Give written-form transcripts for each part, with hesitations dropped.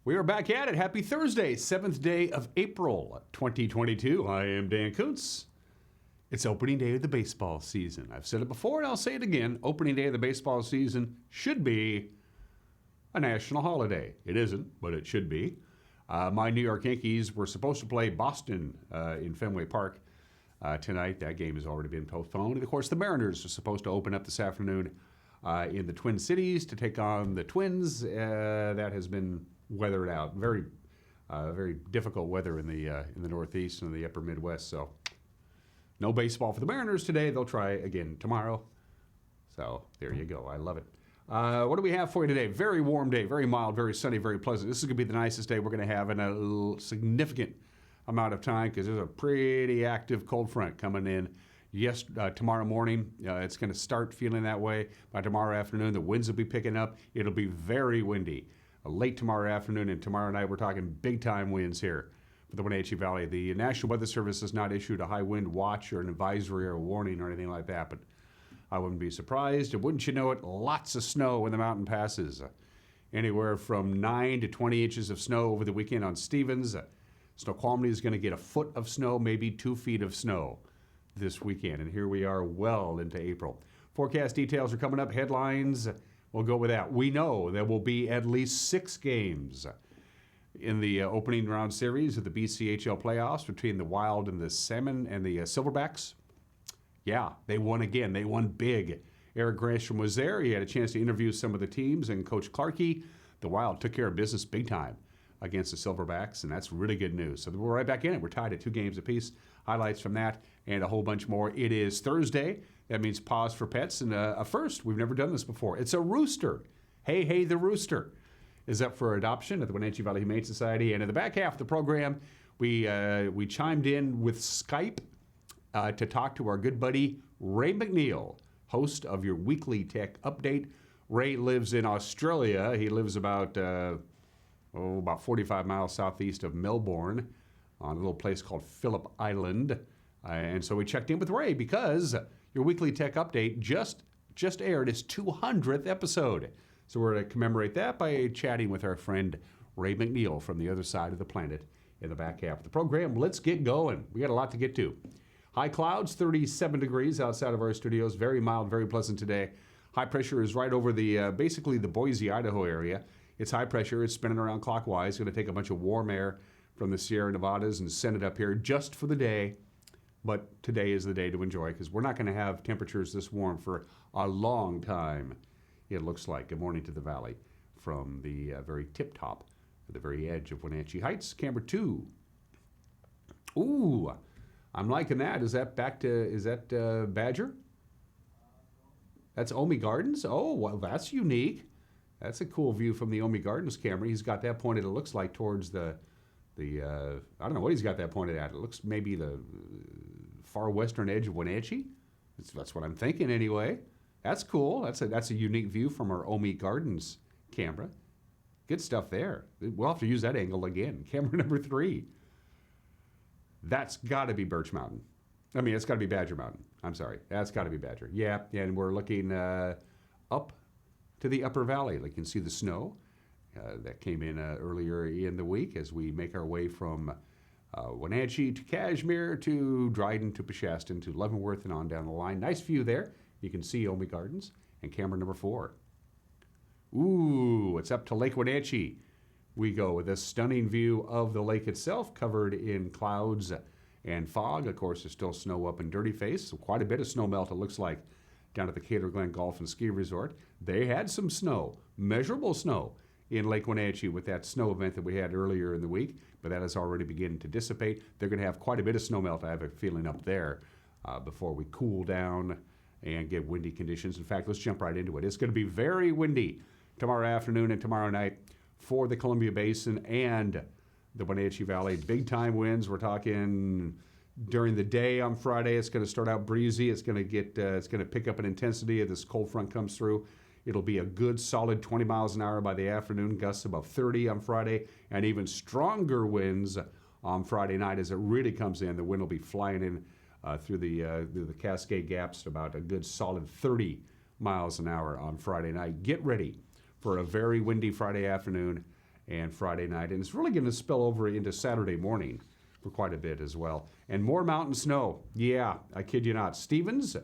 We are back at it. Happy Thursday, 7th day of April, 2022. I am Dan Kuntz. It's opening day of the baseball season. I've said it before and I'll say it again. Opening day of the baseball season should be a national holiday. It isn't, but it should be. My New York Yankees were supposed to play Boston in Fenway Park tonight. That game has already been postponed. And of course, the Mariners are supposed to open up this afternoon in the Twin Cities to take on the Twins. That has been weathered out. Very difficult weather in the Northeast and the upper Midwest. So no baseball for the Mariners today. They'll try again tomorrow. So there you go. I love it. What do we have for you today? Very warm day, very mild, very sunny, very pleasant. This is going to be the nicest day we're going to have in a significant amount of time because there's a pretty active cold front coming in. Yes, tomorrow morning, it's going to start feeling that way. By tomorrow afternoon, the winds will be picking up. It'll be very windy. Late tomorrow afternoon and tomorrow night, we're talking big-time winds here for the Wenatchee Valley. The National Weather Service has not issued a high wind watch or an advisory or a warning or anything like that, but I wouldn't be surprised. And wouldn't you know it, lots of snow in the mountain passes. Anywhere from 9 to 20 inches of snow over the weekend on Stevens. Snoqualmie is going to get a foot of snow, maybe 2 feet of snow this weekend. And here we are well into April. Forecast details are coming up. Headlines, we'll go with that. We know there will be at least 6 games in the opening round series of the BCHL playoffs between the Wild and the Salmon and the Silverbacks. Yeah, they won again. They won big. Eric Grandstrom was there. He had a chance to interview some of the teams, and Coach Clarkey, the Wild, took care of business big time against the Silverbacks, and that's really good news. So we're right back in it. We're tied at 2 games apiece. Highlights from that and a whole bunch more. It is Thursday. That means pause for pets, and a first. We've never done this before. It's a rooster. Hey, the rooster is up for adoption at the Wenatchee Valley Humane Society. And in the back half of the program, we chimed in with Skype to talk to our good buddy Ray McNeal, host of your weekly tech update. Ray lives in Australia. He lives about 45 miles southeast of Melbourne on a little place called Phillip Island. And so we checked in with Ray because your weekly tech update just aired its 200th episode. So we're going to commemorate that by chatting with our friend Ray McNeal from the other side of the planet in the back half of the program. Let's get going. We got a lot to get to. High clouds, 37 degrees outside of our studios. Very mild, very pleasant today. High pressure is right over the basically the Boise, Idaho area. It's high pressure. It's spinning around clockwise. It's going to take a bunch of warm air from the Sierra Nevadas and send it up here just for the day. But today is the day to enjoy because we're not going to have temperatures this warm for a long time, it looks like. Good morning to the valley from the very tip-top, at the very edge of Wenatchee Heights. Camera 2. Ooh, I'm liking that. Is that Badger? That's Omi Gardens? Oh, well, that's unique. That's a cool view from the Omi Gardens camera. He's got that pointed, it looks like, towards the I don't know what he's got that pointed at. It looks maybe the far western edge of Wenatchee. That's what I'm thinking anyway. That's cool. That's a unique view from our Omi Gardens camera. Good stuff there. We'll have to use that angle again. Camera number 3. That's got to be Birch Mountain. I mean, it's got to be Badger Mountain. I'm sorry. That's got to be Badger. Yeah, and we're looking up to the upper valley. Like you can see the snow that came in earlier in the week as we make our way from Wenatchee to Cashmere to Dryden to Peshastin to Leavenworth and on down the line. Nice view there. You can see Omi Gardens and camera number 4. Ooh, it's up to Lake Wenatchee. We go with a stunning view of the lake itself, covered in clouds and fog. Of course, there's still snow up in Dirty Face, so quite a bit of snow melt, it looks like, down at the Cater Glen Golf and Ski Resort. They had some snow, measurable snow, in Lake Wenatchee with that snow event that we had earlier in the week, but that is already beginning to dissipate. They're going to have quite a bit of snow melt, I have a feeling, up there before we cool down and get windy conditions. In fact, let's jump right into it. It's going to be very windy tomorrow afternoon and tomorrow night for the Columbia Basin and the Wenatchee Valley. Big time winds. We're talking during the day on Friday. It's going to start out breezy. It's going to pick up in intensity as this cold front comes through. It'll be a good solid 20 miles an hour by the afternoon, gusts above 30 on Friday, and even stronger winds on Friday night as it really comes in. The wind will be flying in through the Cascade Gaps at about a good solid 30 miles an hour on Friday night. Get ready for a very windy Friday afternoon and Friday night. And it's really going to spill over into Saturday morning for quite a bit as well. And more mountain snow. Yeah, I kid you not. Stevens,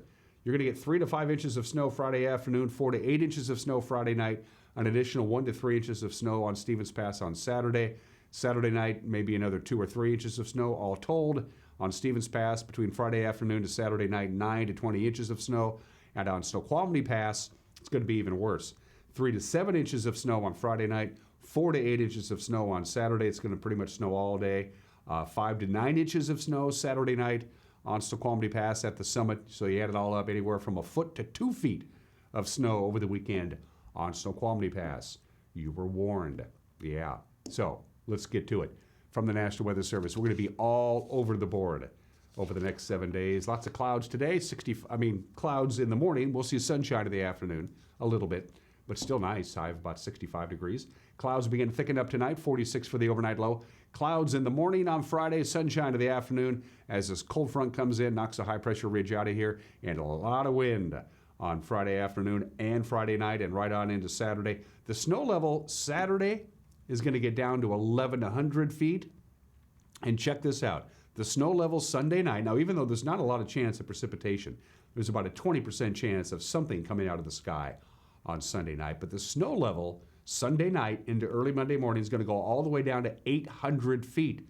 you're going to get 3 to 5 inches of snow Friday afternoon, 4 to 8 inches of snow Friday night, an additional 1 to 3 inches of snow on Stevens Pass on Saturday. Saturday night, maybe another 2 or 3 inches of snow, all told. On Stevens Pass, between Friday afternoon to Saturday night, 9 to 20 inches of snow. And on Snoqualmie Pass, it's going to be even worse. 3 to 7 inches of snow on Friday night, 4 to 8 inches of snow on Saturday. It's going to pretty much snow all day. 5 to 9 inches of snow Saturday night on Snoqualmie Pass at the summit. So you add it all up, anywhere from a foot to 2 feet of snow over the weekend on Snoqualmie Pass. You were warned. Yeah. So let's get to it. From the National Weather Service, we're going to be all over the board over the next 7 days. Lots of clouds today. Clouds in the morning. We'll see sunshine in the afternoon a little bit, but still nice. High of about 65 degrees. Clouds begin to thicken up tonight. 46 for the overnight low. Clouds in the morning on Friday. Sunshine in the afternoon as this cold front comes in, knocks a high pressure ridge out of here, and a lot of wind on Friday afternoon and Friday night and right on into Saturday. The snow level Saturday is going to get down to 1,100 feet. And check this out. The snow level Sunday night, now even though there's not a lot of chance of precipitation, there's about a 20% chance of something coming out of the sky on Sunday night. But the snow level Sunday night into early Monday morning is going to go all the way down to 800 feet.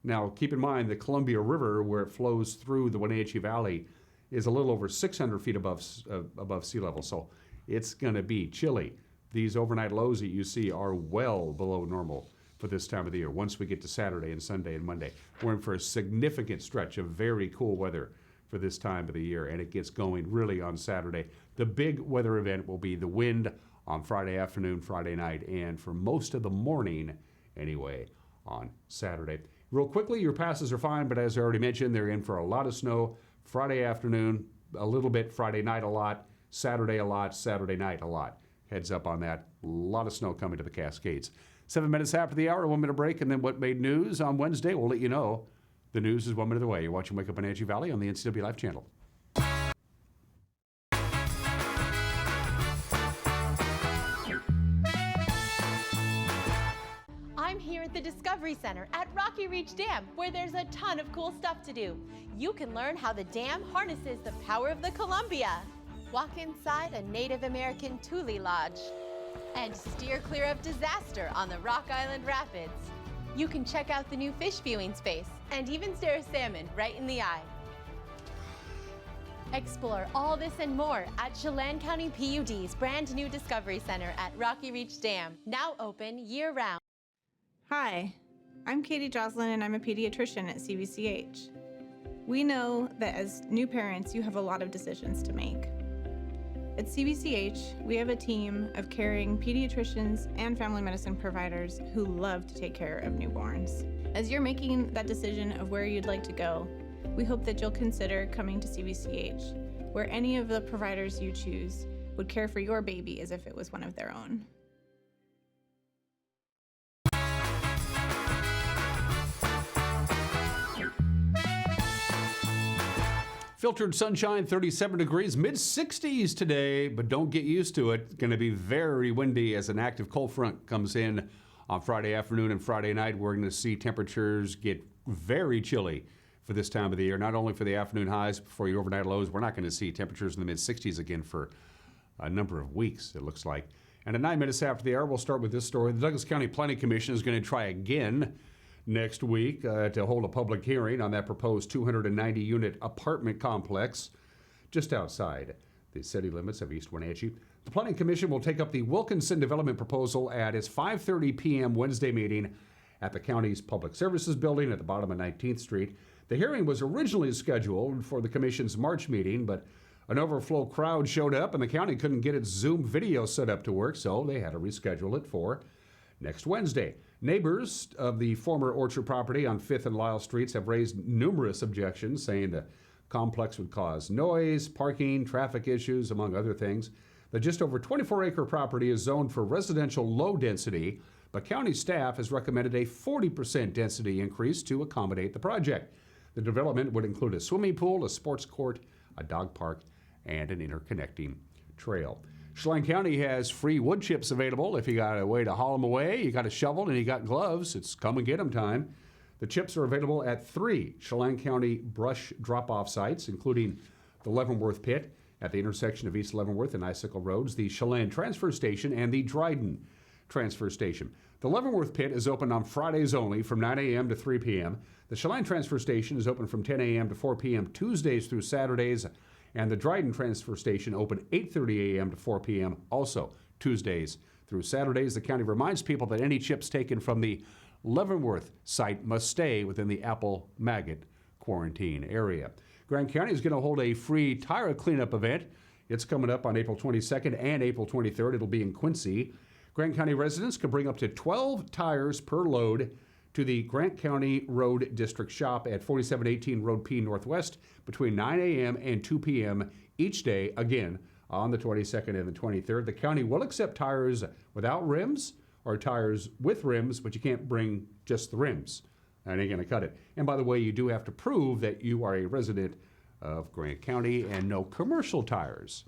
Now, keep in mind the Columbia River, where it flows through the Wenatchee Valley, is a little over 600 feet above sea level. So it's going to be chilly. These overnight lows that you see are well below normal for this time of the year. Once we get to Saturday and Sunday and Monday, we're in for a significant stretch of very cool weather for this time of the year, and it gets going really on Saturday. The big weather event will be the wind on Friday afternoon, Friday night, and for most of the morning anyway on Saturday. Real quickly, your passes are fine, but as I already mentioned, they're in for a lot of snow. Friday afternoon, a little bit. Friday night, a lot. Saturday, a lot. Saturday night, a lot. Heads up on that. A lot of snow coming to the Cascades. 7 minutes after the hour, 1 minute break, and then what made news on Wednesday, we'll let you know. The news is 1 minute away. You're watching Wake Up Wenatchee Valley on the NCW Life Channel. I'm here at the Discovery Center at Rocky Reach Dam, where there's a ton of cool stuff to do. You can learn how the dam harnesses the power of the Columbia. Walk inside a Native American Tule Lodge and steer clear of disaster on the Rock Island Rapids. You can check out the new fish viewing space and even stare a salmon right in the eye. Explore all this and more at Chelan County PUD's brand new Discovery Center at Rocky Reach Dam, now open year-round. Hi, I'm Katie Joslin and I'm a pediatrician at CVCH. We know that as new parents, you have a lot of decisions to make. At CVCH, we have a team of caring pediatricians and family medicine providers who love to take care of newborns. As you're making that decision of where you'd like to go, we hope that you'll consider coming to CVCH, where any of the providers you choose would care for your baby as if it was one of their own. Filtered sunshine, 37 degrees, mid-60s today, but don't get used to it. It's going to be very windy as an active cold front comes in on Friday afternoon and Friday night. We're going to see temperatures get very chilly for this time of the year, not only for the afternoon highs, but for your overnight lows. We're not going to see temperatures in the mid-60s again for a number of weeks, it looks like. And at 9 minutes after the hour, we'll start with this story. The Douglas County Planning Commission is going to try again next week to hold a public hearing on that proposed 290-unit apartment complex just outside the city limits of East Wenatchee. The Planning Commission will take up the Wilkinson development proposal at its 5:30 p.m. Wednesday meeting at the county's Public Services Building at the bottom of 19th Street. The hearing was originally scheduled for the commission's March meeting, but an overflow crowd showed up and the county couldn't get its Zoom video set up to work, so they had to reschedule it for next Wednesday. Neighbors of the former orchard property on 5th and Lyle Streets have raised numerous objections, saying the complex would cause noise, parking, traffic issues, among other things. The just over 24-acre property is zoned for residential low density, but county staff has recommended a 40% density increase to accommodate the project. The development would include a swimming pool, a sports court, a dog park, and an interconnecting trail. Chelan County has free wood chips available. If you got a way to haul them away, you got a shovel, and you got gloves, it's come and get them time. The chips are available at 3 Chelan County brush drop-off sites, including the Leavenworth Pit at the intersection of East Leavenworth and Icicle Roads, the Chelan Transfer Station, and the Dryden Transfer Station. The Leavenworth Pit is open on Fridays only from 9 a.m. to 3 p.m. The Chelan Transfer Station is open from 10 a.m. to 4 p.m. Tuesdays through Saturdays, and the Dryden Transfer Station open 8:30 a.m. to 4 p.m. also Tuesdays through Saturdays. The county reminds people that any chips taken from the Leavenworth site must stay within the apple maggot quarantine area. Grand County is going to hold a free tire cleanup event. It's coming up on April 22nd and April 23rd. It'll be in Quincy. Grant County residents can bring up to 12 tires per load to the Grant County Road District Shop at 4718 Road P Northwest between 9 a.m. and 2 p.m. each day, again, on the 22nd and the 23rd. The county will accept tires without rims or tires with rims, but you can't bring just the rims. That ain't going to cut it. And by the way, you do have to prove that you are a resident of Grant County and no commercial tires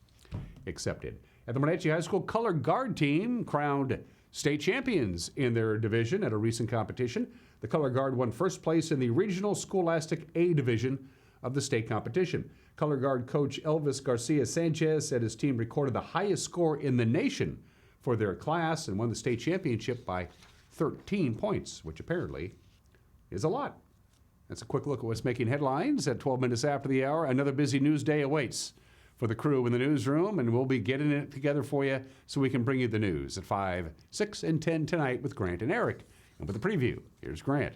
accepted. At the Wenatchee High School Color Guard team crowned state champions in their division at a recent competition. The Color Guard won first place in the Regional Scholastic A division of the state competition. Color Guard coach Elvis Garcia Sanchez said his team recorded the highest score in the nation for their class and won the state championship by 13 points, which apparently is a lot. That's a quick look at what's making headlines at 12 minutes after the hour. Another busy news day awaits for the crew in the newsroom, and we'll be getting it together for you so we can bring you the news at 5, 6, and 10 tonight with Grant and Eric. And with the preview, here's Grant.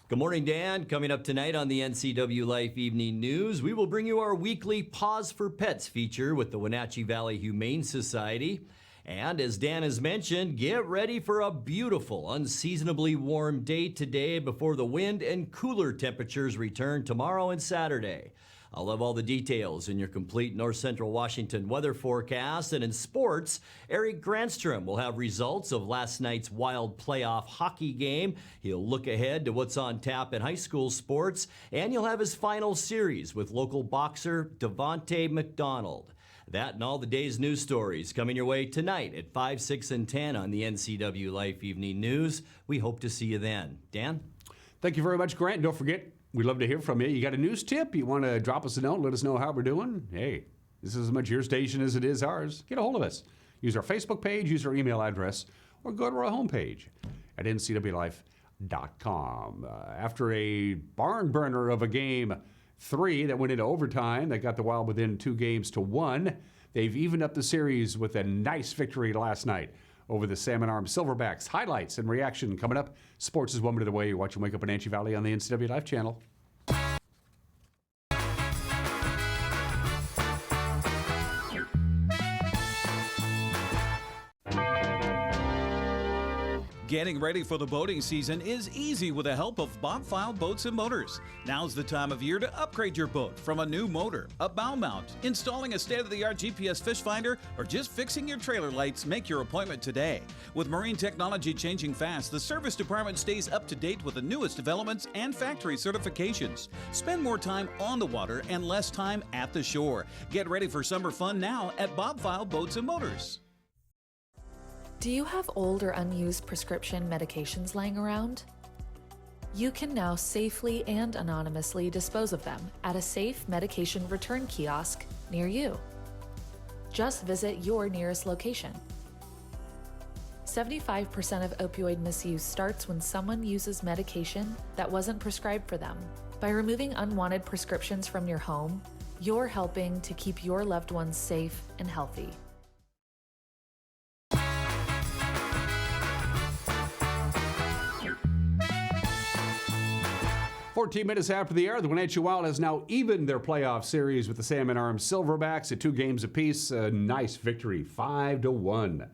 Good morning, Dan. Coming up tonight on the NCW Life Evening News, we will bring you our weekly Pause for Pets feature with the Wenatchee Valley Humane Society. And as Dan has mentioned, get ready for a beautiful, unseasonably warm day today before the wind and cooler temperatures return tomorrow and Saturday. I'll have all the details in your complete North Central Washington weather forecast. And in sports, Eric Granstrom will have results of last night's Wild playoff hockey game. He'll look ahead to what's on tap in high school sports. And you'll have his final series with local boxer Devontae McDonald. That and all the day's news stories coming your way tonight at 5, 6, and 10 on the NCW Life Evening News. We hope to see you then. Dan? Thank you very much, Grant. Don't forget, we'd love to hear from you. You got a news tip? You want to drop us a note, let us know how we're doing? Hey, this is as much your station as it is ours. Get a hold of us. Use our Facebook page, use our email address, or go to our homepage at ncwlife.com. After a barn burner of a game 3 that went into overtime, that got the Wild within 2 games to 1, they've evened up the series with a nice victory last night over the Salmon Arm Silverbacks. Highlights and reaction coming up. Sports is 1 minute away. You're watching Wake Up Wenatchee Valley on the NCW Life channel. Getting ready for the boating season is easy with the help of Bob File Boats and Motors. Now's the time of year to upgrade your boat from a new motor, a bow mount, installing a state-of-the-art GPS fish finder, or just fixing your trailer lights. Make your appointment today. With marine technology changing fast, the service department stays up to date with the newest developments and factory certifications. Spend more time on the water and less time at the shore. Get ready for summer fun now at Bob File Boats and Motors. Do you have old or unused prescription medications lying around? You can now safely and anonymously dispose of them at a safe medication return kiosk near you. Just visit your nearest location. 75% of opioid misuse starts when someone uses medication that wasn't prescribed for them. By removing unwanted prescriptions from your home, you're helping to keep your loved ones safe and healthy. 14 minutes after the hour, the Wenatchee Wild has now evened their playoff series with the Salmon Arm Silverbacks at 2 games apiece. A nice victory, 5-1.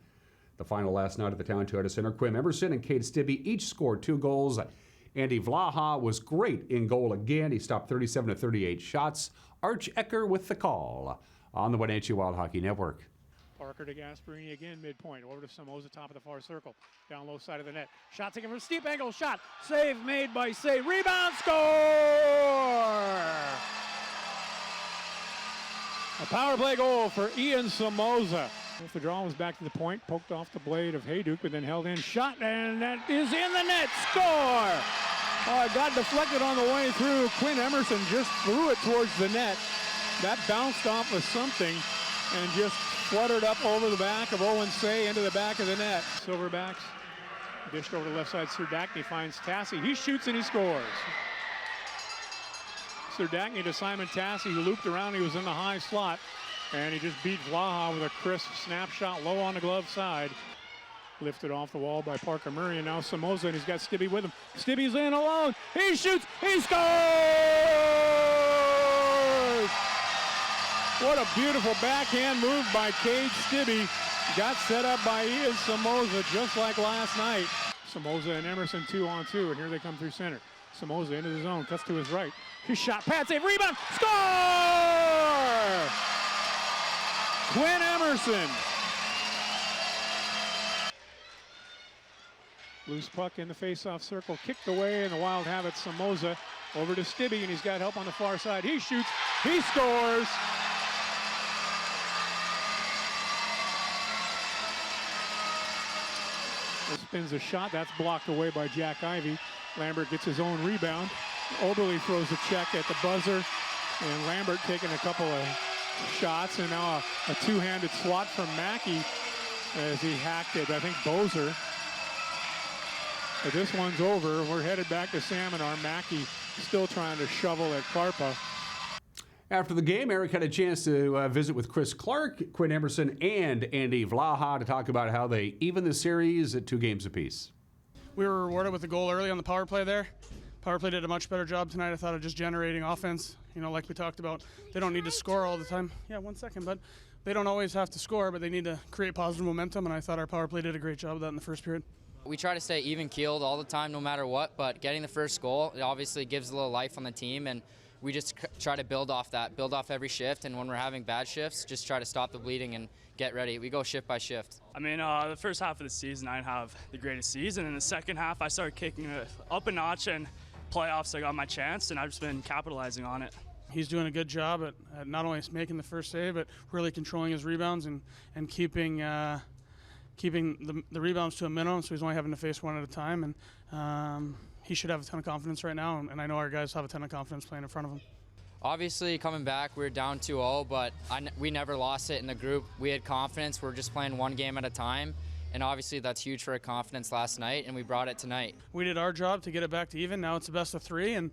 The final last night at the Town Toyota Center, Quim Emerson and Kate Stibbe each scored 2 goals. Andy Vlaha was great in goal again. He stopped 37 of 38 shots. Arch Ecker with the call on the Wenatchee Wild Hockey Network. Parker to Gasparini again, midpoint. Over to Somoza, top of the far circle. Down low side of the net. Shot taken from a steep angle. Shot. Save made by Say. Rebound score! A power play goal for Ian Somoza. If the draw was back to the point, poked off the blade of Hayduke, but then held in, shot, and that is in the net. Score! Oh, it got deflected on the way through. Quinn Emerson just threw it towards the net. That bounced off of something and just fluttered up over the back of Owen Say into the back of the net. Silverbacks dished over to the left side. Serdachny finds Tassi. He shoots and he scores. Serdachny to Simon Tassi, who looped around. He was in the high slot, and he just beat Vlaha with a crisp snapshot low on the glove side. Lifted off the wall by Parker Murray, and now Somoza, and he's got Stibbe with him. Stibbe's in alone. He shoots. He scores! What a beautiful backhand move by Cade Stibbe. Got set up by Ian Somoza just like last night. Somoza and Emerson 2-on-2, and here they come through center. Somoza into the zone, cuts to his right. His shot, pad save, rebound, score! Quinn Emerson. Loose puck in the face-off circle, kicked away, and the Wild have it. Somoza over to Stibbe, and he's got help on the far side. He shoots, he scores. Spins a shot, that's blocked away by Jack Ivey. Lambert gets his own rebound. Oberle throws a check at the buzzer, and Lambert taking a couple of shots, and now a two-handed swat from Mackey as he hacked it. I think Bozer. But this one's over. We're headed back to Salmonar. Mackey still trying to shovel at Karpa. After the game, Eric had a chance to visit with Chris Clark, Quinn Emerson, and Andy Vlaha to talk about how they evened the series at 2 games apiece. We were rewarded with a goal early on the power play there. Power play did a much better job tonight, I thought, of just generating offense. You know, like we talked about, they don't need to score all the time. Yeah, 1 second, bud. They don't always have to score, but they need to create positive momentum, and I thought our power play did a great job of that in the first period. We try to stay even-keeled all the time, no matter what, but getting the first goal, it obviously gives a little life on the team, and we just try to build off that, build off every shift, and when we're having bad shifts, just try to stop the bleeding and get ready. We go shift by shift. I mean, the first half of the season, I didn't have the greatest season. In the second half, I started kicking it up a notch, and playoffs, I got my chance, and I've just been capitalizing on it. He's doing a good job at not only making the first save, but really controlling his rebounds and keeping the rebounds to a minimum, so he's only having to face one at a time. And he should have a ton of confidence right now, and I know our guys have a ton of confidence playing in front of him. Obviously, coming back, we were down 2-0, but we never lost it in the group. We had confidence. We're just playing one game at a time, and obviously that's huge for our confidence last night, and we brought it tonight. We did our job to get it back to even. Now it's a best of 3, and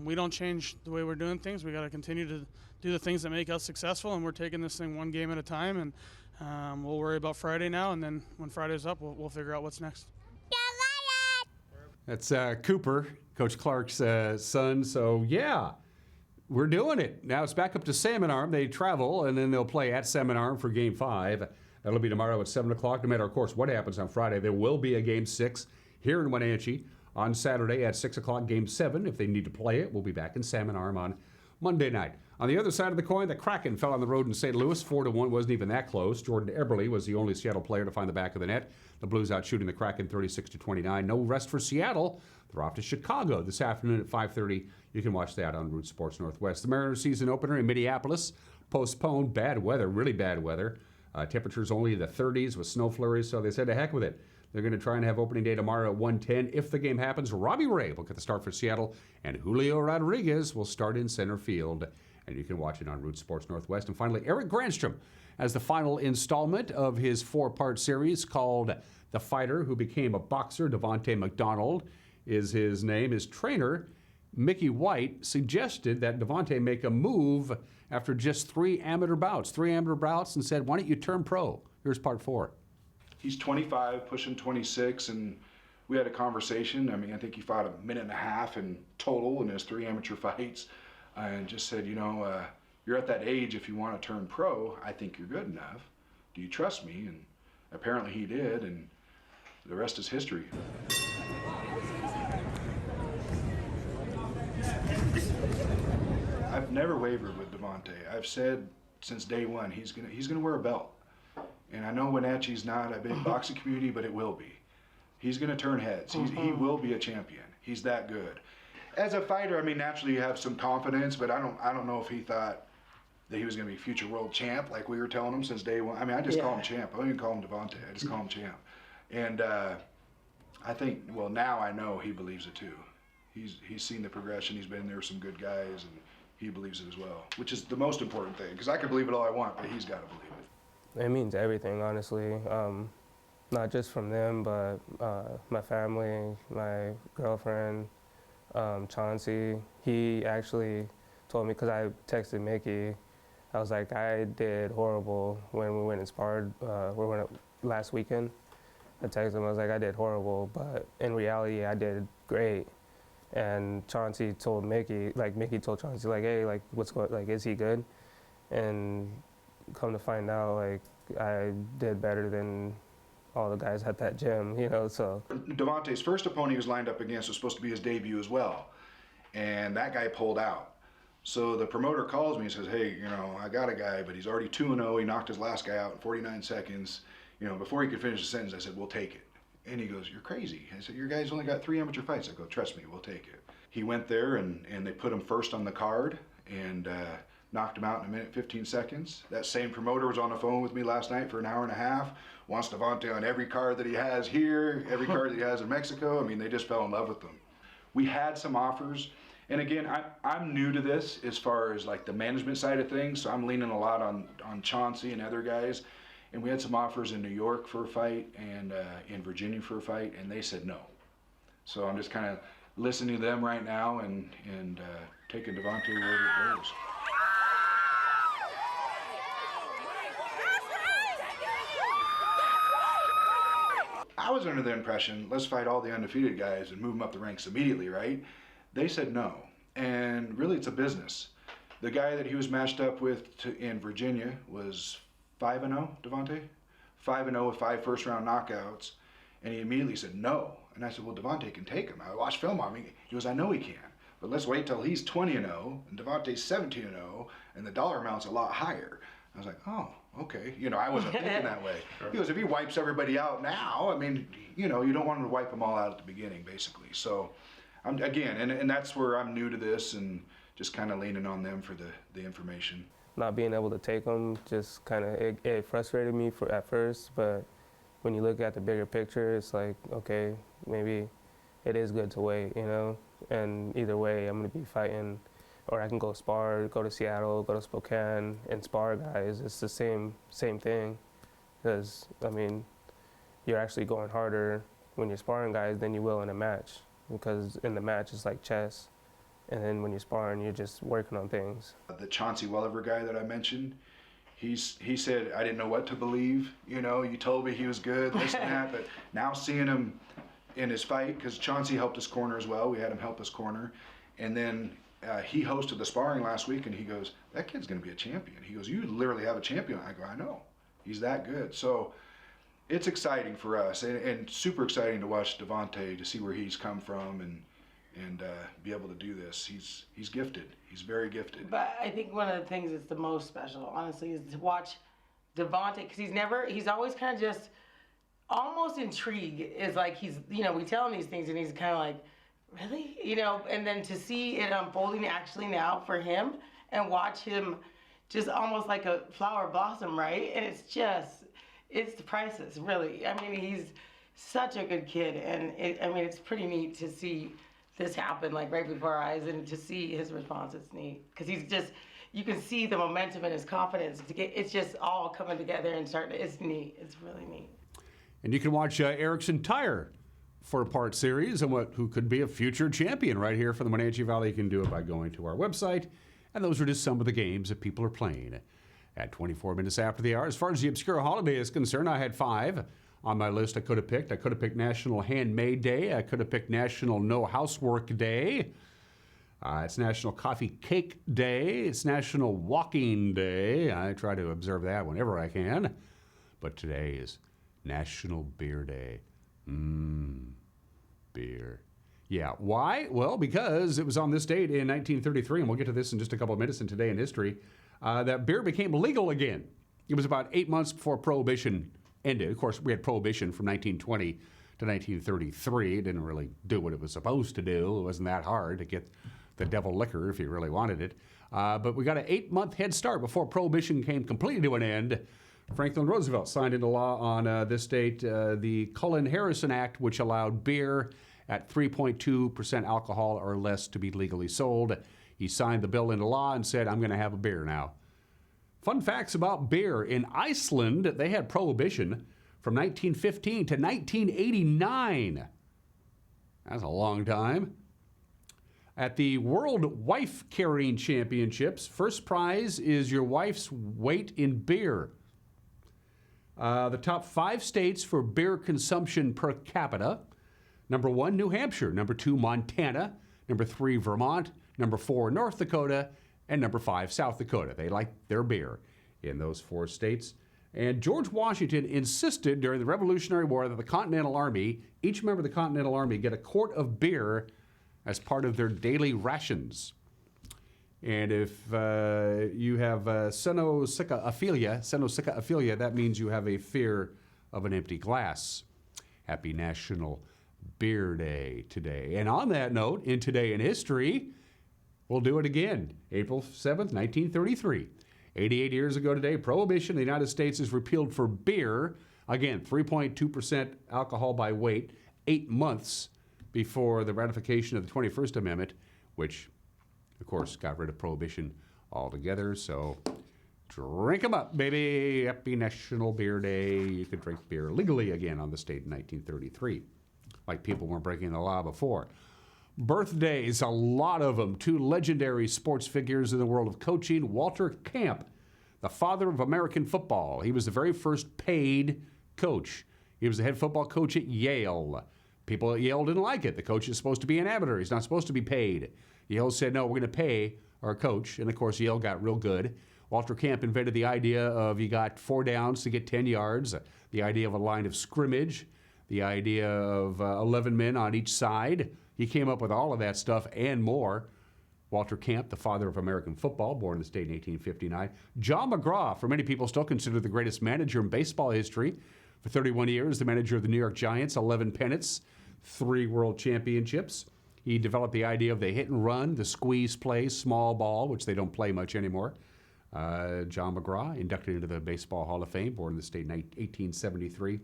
we don't change the way we're doing things. We got to continue to do the things that make us successful, and we're taking this thing one game at a time, and we'll worry about Friday now, and then when Friday's up, we'll figure out what's next. That's Cooper, Coach Clark's son. So, yeah, we're doing it. Now it's back up to Salmon Arm. They travel, and then they'll play at Salmon Arm for Game 5. That'll be tomorrow at 7 o'clock. No matter, of course, what happens on Friday, there will be a Game 6 here in Wenatchee on Saturday at 6 o'clock. Game 7, if they need to play it, we'll be back in Salmon Arm on Monday night. On the other side of the coin, the Kraken fell on the road in St. Louis. 4-1, wasn't even that close. Jordan Eberle was the only Seattle player to find the back of the net. The Blues out shooting the Kraken 36-29. No rest for Seattle. They're off to Chicago this afternoon at 5:30. You can watch that on Root Sports Northwest. The Mariners season opener in Minneapolis postponed. Bad weather, really bad weather. Temperatures only in the 30s with snow flurries, so they said to heck with it. They're going to try and have opening day tomorrow at 1:10. If the game happens, Robbie Ray will get the start for Seattle, and Julio Rodriguez will start in center field. And you can watch it on Root Sports Northwest. And finally, Eric Granstrom as the final installment of his 4-part series called The Fighter Who Became a Boxer. Devontae McDonald is his name. His trainer, Mickey White, suggested that Devontae make a move after just 3 amateur bouts. 3 amateur bouts, and said, why don't you turn pro? Here's part 4. He's 25, pushing 26, and we had a conversation. I mean, I think he fought 1.5 minutes in total in his 3 amateur fights. And just said, you know, you're at that age, if you want to turn pro, I think you're good enough. Do you trust me? And apparently he did, and the rest is history. I've never wavered with Devontae. I've said since day one he's gonna wear a belt. And I know Wenatchee's not a big boxing community, but it will be. He's gonna turn heads. He will be a champion. He's that good. As a fighter, I mean, naturally you have some confidence, but I don't know if he thought that he was going to be future world champ, like we were telling him since day one. I mean, I just call him champ. I don't even call him Devontae. I just call him champ. And I think, well, now I know he believes it too. He's seen the progression. He's been there with some good guys, and he believes it as well, which is the most important thing. Because I can believe it all I want, but he's got to believe it. It means everything, honestly. Not just from them, but my family, my girlfriend, Chauncey. He actually told me, because I texted Mickey, I was like, I did horrible when we went and sparred last weekend. I texted him, I was like, I did horrible, but in reality, I did great. And Chauncey told Mickey, like Mickey told Chauncey, like, hey, like, what's going, like, is he good? And come to find out, like, I did better than all the guys at that gym, you know, so. Devontae's first opponent he was lined up against was supposed to be his debut as well. And that guy pulled out. So the promoter calls me and says, hey, you know, I got a guy, but he's already 2-0. He knocked his last guy out in 49 seconds. You know, before he could finish the sentence, I said, we'll take it. And he goes, you're crazy. I said, your guy's only got 3 amateur fights. I go, trust me, we'll take it. He went there and they put him first on the card and knocked him out in 1:15 seconds. That same promoter was on the phone with me last night for an hour and a half. Wants Devontae on every card that he has here, every card that he has in Mexico. I mean, they just fell in love with him. We had some offers. And again, I'm new to this as far as like the management side of things. So I'm leaning a lot on Chauncey and other guys. And we had some offers in New York for a fight and in Virginia for a fight, and they said no. So I'm just kind of listening to them right now and taking Devontae wherever it goes. I was under the impression, let's fight all the undefeated guys and move them up the ranks immediately, right? They said no, and really it's a business. The guy that he was matched up with in Virginia was 5-0, Devontae? 5-0 with 5 first-round knockouts, and he immediately said no. And I said, well, Devontae can take him. I watched film on him. He goes, I know he can, but let's wait till he's 20-0, and Devontae's 17-0, and the dollar amount's a lot higher. I was like, oh, okay. You know, I wasn't thinking that way. He goes, if he wipes everybody out now, I mean, you know, you don't want him to wipe them all out at the beginning, basically. So, again, and that's where I'm new to this and just kind of leaning on them for the information. Not being able to take them just kind of, it frustrated me at first, but when you look at the bigger picture, it's like, okay, maybe it is good to wait, you know? And either way, I'm going to be fighting, or I can go spar, go to Seattle, go to Spokane, and spar guys. It's the same thing, because, I mean, you're actually going harder when you're sparring guys than you will in a match, because in the match, it's like chess. And then when you're sparring, you're just working on things. The Chauncey Welliver guy that I mentioned, he said, I didn't know what to believe. You know, you told me he was good, this and that, but now seeing him in his fight, because Chauncey helped us corner as well. We had him help us corner. And then he hosted the sparring last week, and he goes, that kid's going to be a champion. He goes, you literally have a champion. I go, I know. He's that good. So it's exciting for us, and super exciting to watch Devontae, to see where he's come from and be able to do this. He's gifted. He's very gifted. But I think one of the things that's the most special, honestly, is to watch Devontae, because he's always kind of just almost intrigued. Is like you know, we tell him these things and he's kind of like, really? You know, and then to see it unfolding actually now for him and watch him just almost like a flower blossom, right? And it's priceless, really. I mean, he's such a good kid, and it's pretty neat to see this happen like right before our eyes, and to see his response. It's neat because you can see the momentum and his confidence. It's just all coming together and starting. It's neat. It's really neat. And you can watch Eric's entire 4-part series on who could be a future champion right here for the Wenatchee Valley. You can do it by going to our website, and those are just some of the games that people are playing. At 24 minutes after the hour, as far as the obscure holiday is concerned, I had 5 on my list I could have picked. I could have picked National Handmade Day. I could have picked National No Housework Day. It's National Coffee Cake Day. It's National Walking Day. I try to observe that whenever I can. But today is National Beer Day. Beer. Yeah, why? Well, because it was on this date in 1933, and we'll get to this in just a couple of minutes in Today in History, that beer became legal again. It was about 8 months before Prohibition ended. Of course, we had Prohibition from 1920 to 1933. It didn't really do what it was supposed to do. It wasn't that hard to get the devil liquor if you really wanted it. But we got an 8-month head start before Prohibition came completely to an end. Franklin Roosevelt signed into law on this date the Cullen-Harrison Act, which allowed beer at 3.2% alcohol or less to be legally sold. He signed the bill into law and said, I'm going to have a beer now. Fun facts about beer. In Iceland, they had Prohibition from 1915 to 1989. That's a long time. At the World Wife Carrying Championships, first prize is your wife's weight in beer. The top 5 states for beer consumption per capita. Number 1, New Hampshire. Number 2, Montana. Number 3, Vermont. Number 4, North Dakota. And number 5, South Dakota. They like their beer in those 4 states. And George Washington insisted during the Revolutionary War that the Continental Army, each member of the Continental Army, get a quart of beer as part of their daily rations. And if you have senosicaphilia, that means you have a fear of an empty glass. Happy National Beer Day today. And on that note, in Today in History, we'll do it again. April 7th, 1933. 88 years ago today, Prohibition in the United States is repealed for beer. Again, 3.2% alcohol by weight, 8 months before the ratification of the 21st Amendment, which, of course, got rid of Prohibition altogether. So drink 'em up, baby. Happy National Beer Day. You could drink beer legally again on the state in 1933, like people weren't breaking the law before. Birthdays, a lot of them. 2 legendary sports figures in the world of coaching. Walter Camp, the father of American football. He was the very first paid coach. He was the head football coach at Yale. People at Yale didn't like it. The coach is supposed to be an amateur. He's not supposed to be paid. Yale said, no, we're going to pay our coach. And, of course, Yale got real good. Walter Camp invented the idea of you got 4 downs to get 10 yards, the idea of a line of scrimmage, the idea of 11 men on each side. He came up with all of that stuff and more. Walter Camp, the father of American football, born in the state in 1859. John McGraw, for many people, still considered the greatest manager in baseball history. For 31 years, the manager of the New York Giants, 11 pennants, 3 world championships. He developed the idea of the hit and run, the squeeze play, small ball, which they don't play much anymore. John McGraw, inducted into the Baseball Hall of Fame, born in the state in 1873.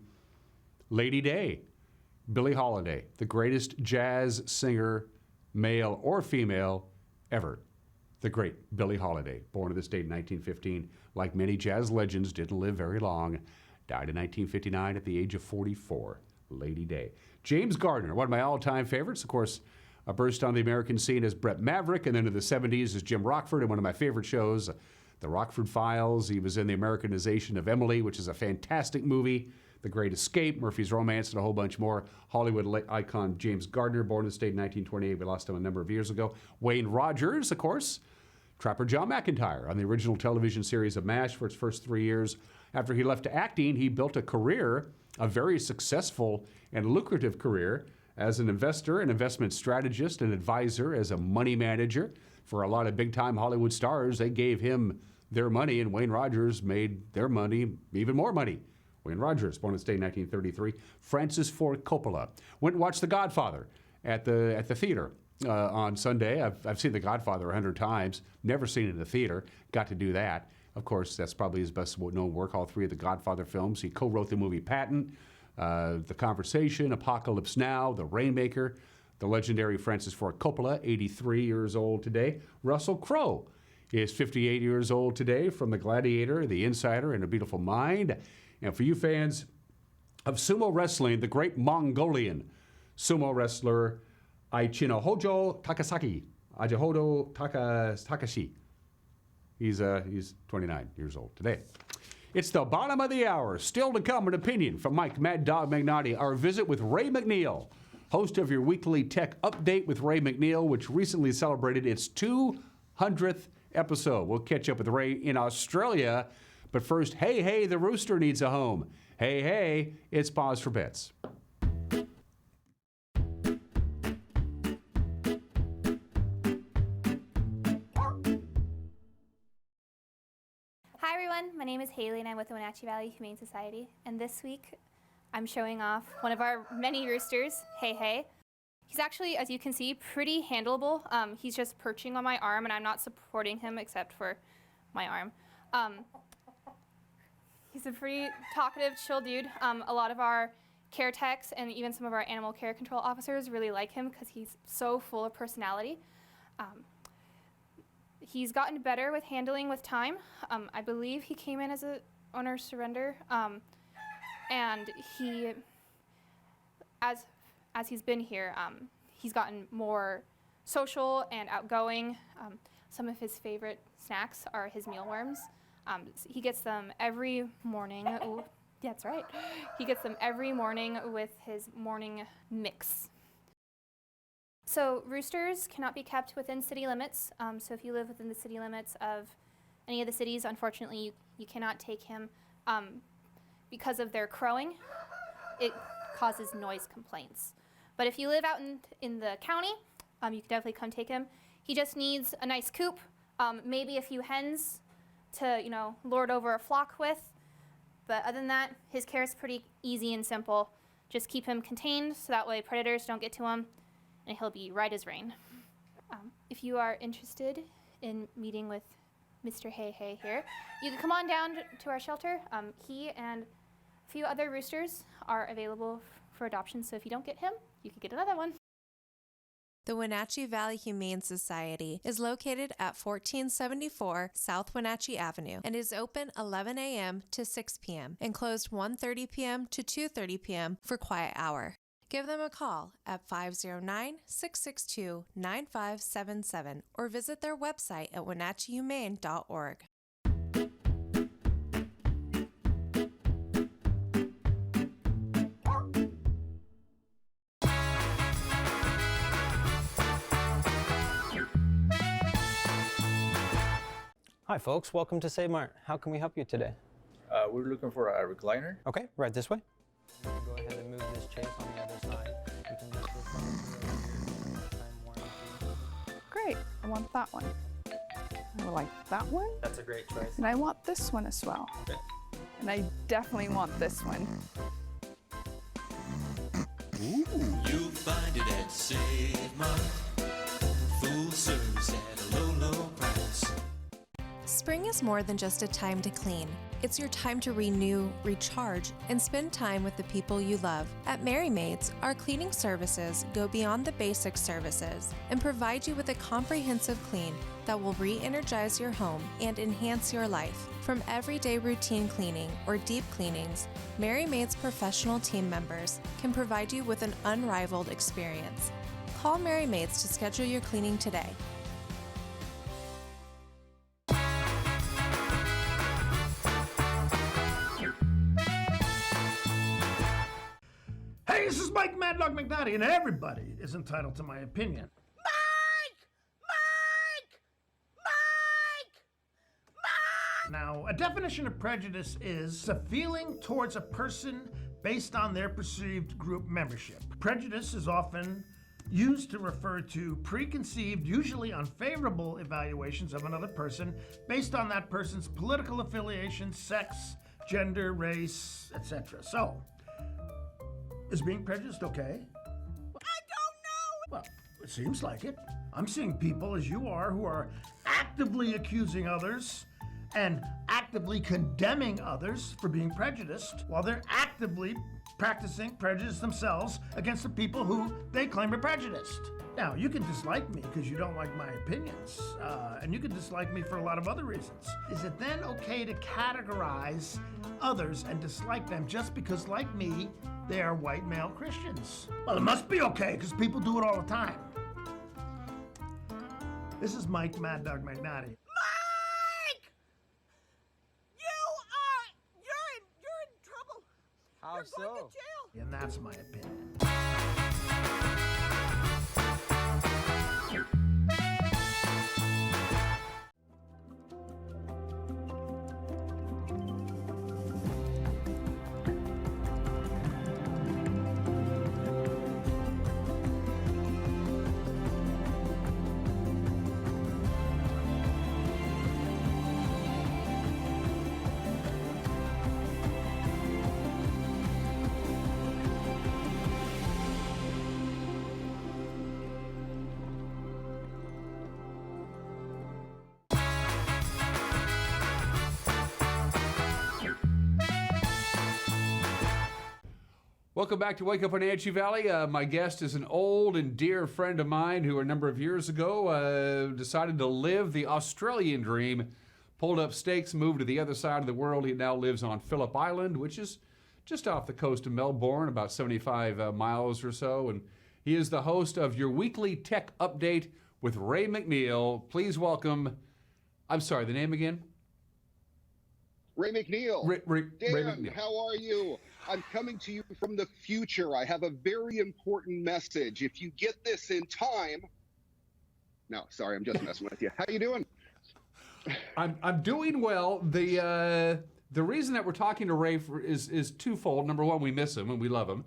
Lady Day, Billie Holiday, the greatest jazz singer, male or female, ever. The great Billie Holiday, born in the state in 1915. Like many jazz legends, didn't live very long. Died in 1959 at the age of 44. Lady Day. James Gardner, one of my all-time favorites. Of course, burst on the American scene as Brett Maverick, and then in the 70s as Jim Rockford in one of my favorite shows, The Rockford Files. He was in the Americanization of Emily, which is a fantastic movie. The Great Escape, Murphy's Romance, and a whole bunch more. Hollywood icon James Gardner, born in the state in 1928. We lost him a number of years ago. Wayne Rogers, of course. Trapper John McIntyre on the original television series of MASH for its first 3 years. After he left acting, he built a career, a very successful and lucrative career as an investor, an investment strategist, an advisor, as a money manager. For a lot of big-time Hollywood stars, they gave him their money, and Wayne Rogers made their money even more money. Wayne Rogers, born in the state in 1933. Francis Ford Coppola. Went and watched The Godfather at the theater on Sunday. I've seen The Godfather 100 times. Never seen it in the theater. Got to do that. Of course, that's probably his best known work, all 3 of the Godfather films. He co-wrote the movie Patton, The Conversation, Apocalypse Now, The Rainmaker. The legendary Francis Ford Coppola, 83 years old today. Russell Crowe is 58 years old today, from The Gladiator, The Insider, and A Beautiful Mind. And for you fans of sumo wrestling, the great Mongolian sumo wrestler Aichinohojo Takasaki, Ajahodo Takashi. He's 29 years old today. It's the bottom of the hour. Still to come, an opinion from Mike Mad Dog Magnotti. Our visit with Ray McNeal, host of your weekly tech update with Ray McNeal, which recently celebrated its 200th episode. We'll catch up with Ray in Australia. But first, hey, the rooster needs a home. Hey, it's Pause for Pets. Hi everyone, my name is Haley and I'm with the Wenatchee Valley Humane Society. And this week, I'm showing off one of our many roosters, Hey. He's actually, as you can see, pretty handleable. He's just perching on my arm, and I'm not supporting him except for my arm. He's a pretty talkative, chill dude. A lot of our care techs and even some of our animal care control officers really like him because he's so full of personality. He's gotten better with handling with time. I believe he came in as an owner surrender, and he, as he's been here, he's gotten more social and outgoing. Some of his favorite snacks are his mealworms. He gets them every morning. Ooh, that's right. He gets them every morning with his morning mix. So roosters cannot be kept within city limits. So if you live within the city limits of any of the cities, unfortunately, you cannot take him because of their crowing. It causes noise complaints. But if you live out in the county, you can definitely come take him. He just needs a nice coop, maybe a few hens to, lord over a flock with. But other than that, his care is pretty easy and simple. Just keep him contained so that way predators don't get to him, and he'll be right as rain. If you are interested in meeting with Mr. Hey Hey here, you can come on down to our shelter. He and a few other roosters are available for adoption, so if you don't get him, you can get another one. The Wenatchee Valley Humane Society is located at 1474 South Wenatchee Avenue and is open 11 a.m. to 6 p.m. and closed 1:30 p.m. to 2:30 p.m. for quiet hour. Give them a call at 509-662-9577 or visit their website at wenatcheehumane.org. Hi folks, welcome to Save Mart. How can we help you today? We're looking for a recliner. Okay, right this way. Go ahead and move this chase on the other side. You can lift this up to lifetime warranty. Great, I want that one. I like that one. That's a great choice. And I want this one as well. Okay. And I definitely want this one. Ooh. You'll find it at Save Mart. Full service at a low, low price. Spring is more than just a time to clean. It's your time to renew, recharge, and spend time with the people you love. At Merry Maids, our cleaning services go beyond the basic services and provide you with a comprehensive clean that will re-energize your home and enhance your life. From everyday routine cleaning or deep cleanings, Merry Maids professional team members can provide you with an unrivaled experience. Call Merry Maids to schedule your cleaning today. Hey, this is Mike Mad Dog McNally, and everybody is entitled to my opinion. Now, a definition of prejudice is a feeling towards a person based on their perceived group membership. Prejudice is often used to refer to preconceived, usually unfavorable evaluations of another person based on that person's political affiliation, sex, gender, race, etc. So, is being prejudiced okay? I don't know! Well, it seems like it. I'm seeing people, as you are, who are actively accusing others and actively condemning others for being prejudiced, while they're actively practicing prejudice themselves against the people who they claim are prejudiced. Now, you can dislike me because you don't like my opinions, and you can dislike me for a lot of other reasons. Is it then okay to categorize others and dislike them just because, like me, they are white male Christians? Well, it must be okay because people do it all the time. This is Mike Mad Dog McNally. How so? Going to jail. And that's my opinion. Welcome back to Wake Up Wenatchee Valley. My guest is an old and dear friend of mine who a number of years ago decided to live the Australian dream, pulled up stakes, moved to the other side of the world. He now lives on Phillip Island, which is just off the coast of Melbourne, about 75 miles or so. And he is the host of your weekly tech update with Ray McNeal. Please welcome, I'm sorry, the name again? Ray McNeal. Ray Dan, McNeal. How are you? I'm coming to you from the future. I have a very important message. If you get this in time... No, sorry, I'm just messing with you. How you doing? I'm doing well. The reason that we're talking to Ray is twofold. Number one, we miss him and we love him.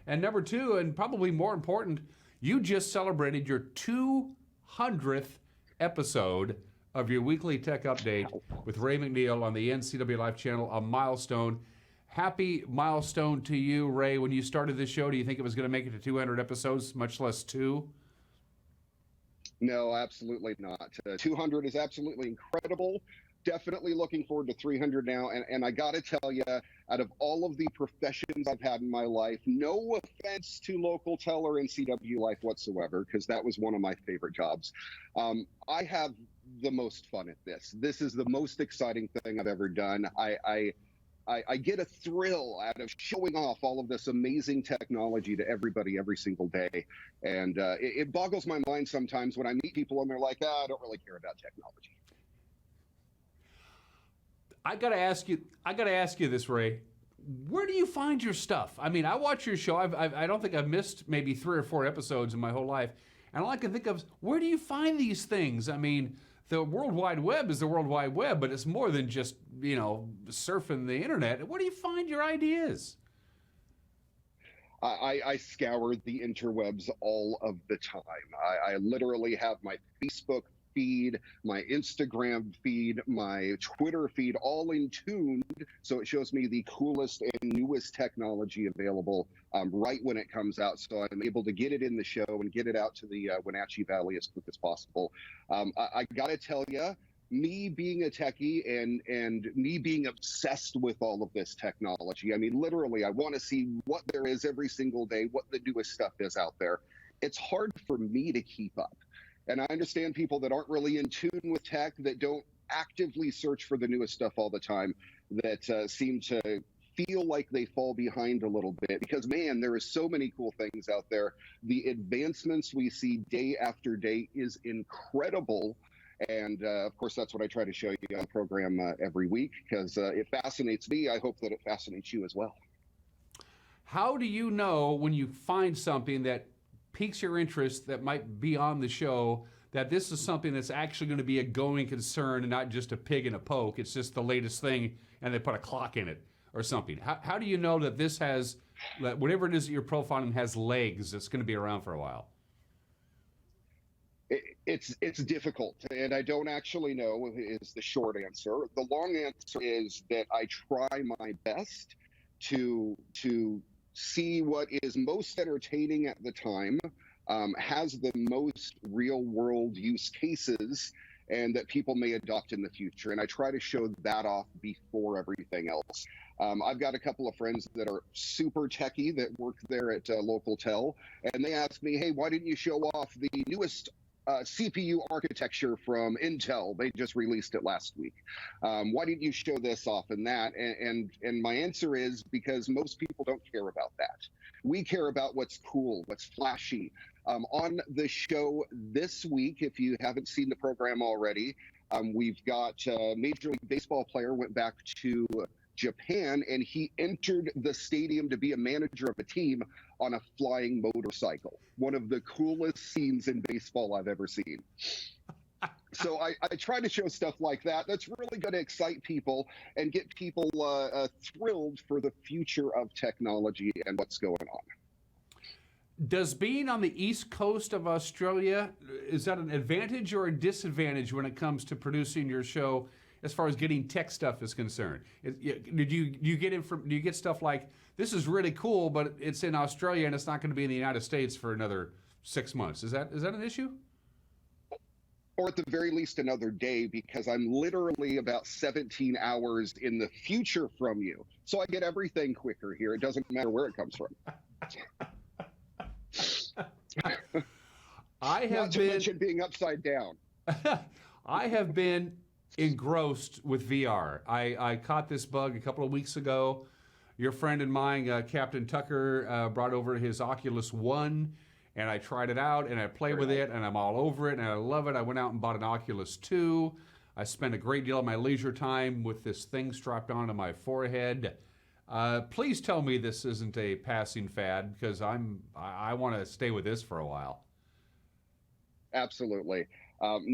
And number two, and probably more important, you just celebrated your 200th episode of your weekly tech update with Ray McNeal on the NCW Life channel, a milestone. Happy milestone to you, Ray. When you started this show, do you think it was going to make it to 200 episodes, much less 2? No, absolutely not. 200 is absolutely incredible. Definitely looking forward to 300 now. And I got to tell you, out of all of the professions I've had in my life, no offense to local tel or NCW Life whatsoever, because that was one of my favorite jobs. I have the most fun at this. This is the most exciting thing I've ever done. I get a thrill out of showing off all of this amazing technology to everybody every single day. And it boggles my mind sometimes when I meet people and they're like, I don't really care about technology. I gotta ask you this, Ray. Where do you find your stuff? I mean, I watch your show. I don't think I've missed maybe 3 or 4 episodes in my whole life. And all I can think of is, where do you find these things? I mean, the World Wide Web is the World Wide Web, but it's more than just, surfing the internet. Where do you find your ideas? I scour the interwebs all of the time. I literally have my Facebook feed, my Instagram feed, my Twitter feed, all in tuned, so it shows me the coolest and newest technology available right when it comes out, so I'm able to get it in the show and get it out to the Wenatchee Valley as quick as possible. I gotta tell you, me being a techie and me being obsessed with all of this technology, I mean, literally, I want to see what there is every single day, what the newest stuff is out there. It's hard for me to keep up. And I understand people that aren't really in tune with tech, that don't actively search for the newest stuff all the time, that seem to feel like they fall behind a little bit, because, man, there is so many cool things out there. The advancements we see day after day is incredible. And, of course, that's what I try to show you on the program every week, because it fascinates me. I hope that it fascinates you as well. How do you know when you find something that piques your interest that might be on the show, that this is something that's actually going to be a going concern and not just a pig in a poke? It's just the latest thing and they put a clock in it or something. How do you know that this has, that whatever it is that you're profiling has legs that's going to be around for a while? It's difficult, and I don't actually know is the short answer. The long answer is that I try my best to see what is most entertaining at the time, has the most real-world use cases, and that people may adopt in the future. And I try to show that off before everything else. I've got a couple of friends that are super techie that work there at local tel, and they ask me, hey, why didn't you show off the newest CPU architecture from Intel? They just released it last week. Why didn't you show this off and that? And my answer is because most people don't care about that. We care about what's cool, what's flashy. On the show this week, if you haven't seen the program already, we've got a Major League Baseball player went back to Japan, and he entered the stadium to be a manager of a team on a flying motorcycle. One of the coolest scenes in baseball I've ever seen. So I try to show stuff like that. That's really going to excite people and get people thrilled for the future of technology and what's going on. Does being on the east coast of Australia, is that an advantage or a disadvantage when it comes to producing your show as far as getting tech stuff is concerned? Do you get stuff like, this is really cool, but it's in Australia and it's not going to be in the United States for another 6 months? Is that an issue? or at the very least another day, because I'm literally about 17 hours in the future from you. So I get everything quicker here. It doesn't matter where it comes from. Not to mention being upside down. I have been engrossed with VR. I caught this bug a couple of weeks ago. Your friend and mine, Captain Tucker, brought over his Oculus One, and I tried it out, and I played with it, and I'm all over it, and I love it. I went out and bought an Oculus 2. I spent a great deal of my leisure time with this thing strapped onto my forehead. Please tell me this isn't a passing fad, because I want to stay with this for a while. Absolutely.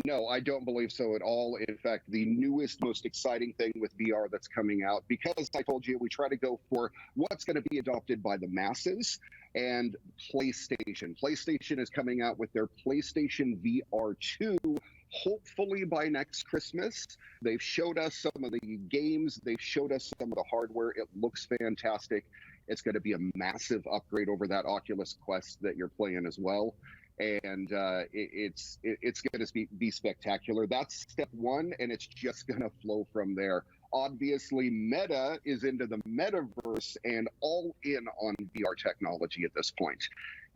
No, I don't believe so at all. In fact, the newest, most exciting thing with VR that's coming out, because I told you we try to go for what's going to be adopted by the masses, and PlayStation. PlayStation is coming out with their PlayStation VR 2, hopefully by next Christmas. They've showed us some of the games. They've showed us some of the hardware. It looks fantastic. It's going to be a massive upgrade over that Oculus Quest that you're playing as well. And it's going to be spectacular. That's step one, and it's just going to flow from there. Obviously, Meta is into the metaverse and all in on VR technology at this point.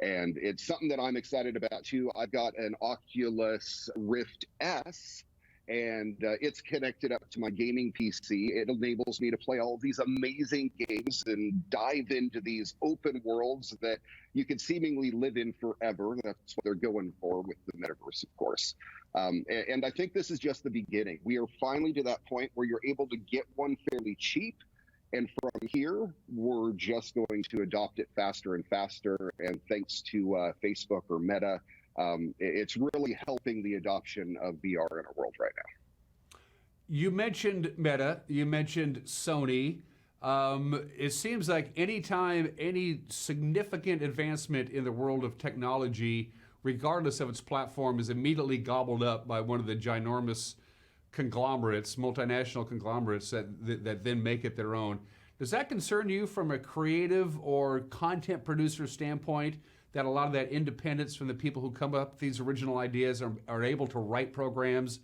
And it's something that I'm excited about, too. I've got an Oculus Rift S, and it's connected up to my gaming PC. It enables me to play all these amazing games and dive into these open worlds that you can seemingly live in forever. That's what they're going for with the metaverse, of course. And I think this is just the beginning. We are finally to that point where you're able to get one fairly cheap. And from here, we're just going to adopt it faster and faster. And thanks to Facebook or Meta, it's really helping the adoption of VR in our world right now. You mentioned Meta. You mentioned Sony. It seems like anytime any significant advancement in the world of technology, regardless of its platform, is immediately gobbled up by one of the ginormous conglomerates, multinational conglomerates that then make it their own. Does that concern you from a creative or content producer standpoint, that a lot of that independence from the people who come up with these original ideas are able to write programs,